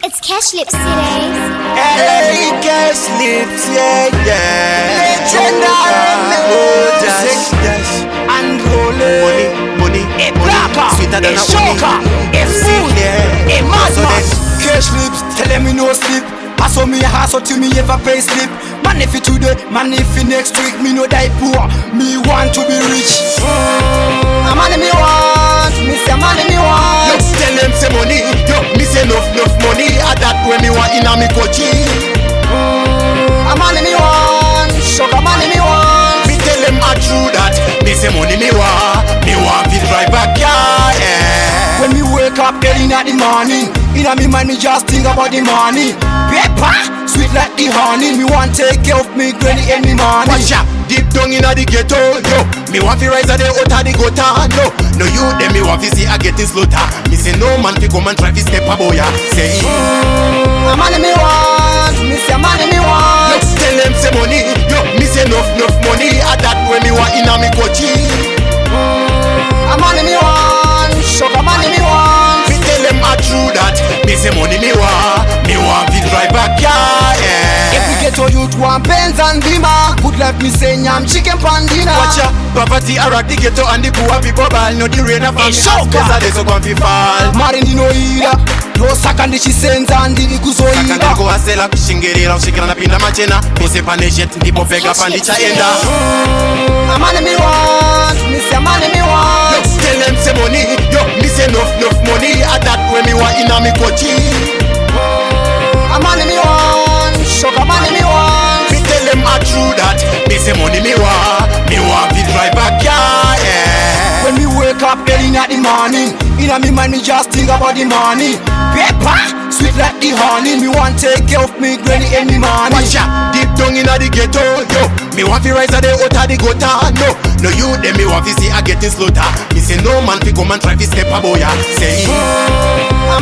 It's Cash Lips today. Hey, Cash Lips, yeah. Legendary music and money, A blacker, sweeter than a a shocker, honey. a fool, Yeah. a madman. Cash Lips, tell them me no sleep. I saw me a hustle till me ever pay slip. Man if it today, man if it next week, me no die poor. Me want to be rich. A money me want, me say money me Yo, want. tell them say money. Yo, me say enough money. I that when me want in a me coaching. A money me want, sugar money me want. Me tell them I true that. Me say money me want to drive a car. Yeah. When me wake up early in the morning, in me mind me just think about the money. Paper, sweet like the honey. Me want take care of me granny and me money. Watch out, deep down in the ghetto, yo. Me want to rise a day out of the gutter, no you, then me want to see I getting slaughter. Me say no man fi come and try to step a boy, say A money me want, me say money me yo, want. tell them say money, yo. Me say enough money. I that when me want in a me coaching. A money me want, sugar money me want. Me tell them I true that. Me say money me want to drive a car, If we yeah. get to youth want Benz and Beamer, good life me say yam chicken pan dinner. Watch ya, poverty a rock the ghetto and the poor people ball. No the rain a fall, me shocker. as they so comfy fall. Marindi no ida, no sakandi chisenza ndili kuzoida. Kakandiko asela kushingirira ushikira na pinda machena. Pose panejet ndipo pega pandi chaenda. A money me want, me say money me Yo, want. tell them say money. Yo, me say enough money. I that when me want in a me coaching. A money me want, sugar money me want. Me tell them I true that. Me say money me want to drive a car, yeah. When me wake up early in the morning, in me mind me just think about the money. Paper, sweet like the honey. Me want take care of me granny and me money. Watch out, deep down in the ghetto, yo. Me want to rise a day out of the gutter, no you, then me want to see I getting slaughter. Me say no man fi come and try to step a boy, say A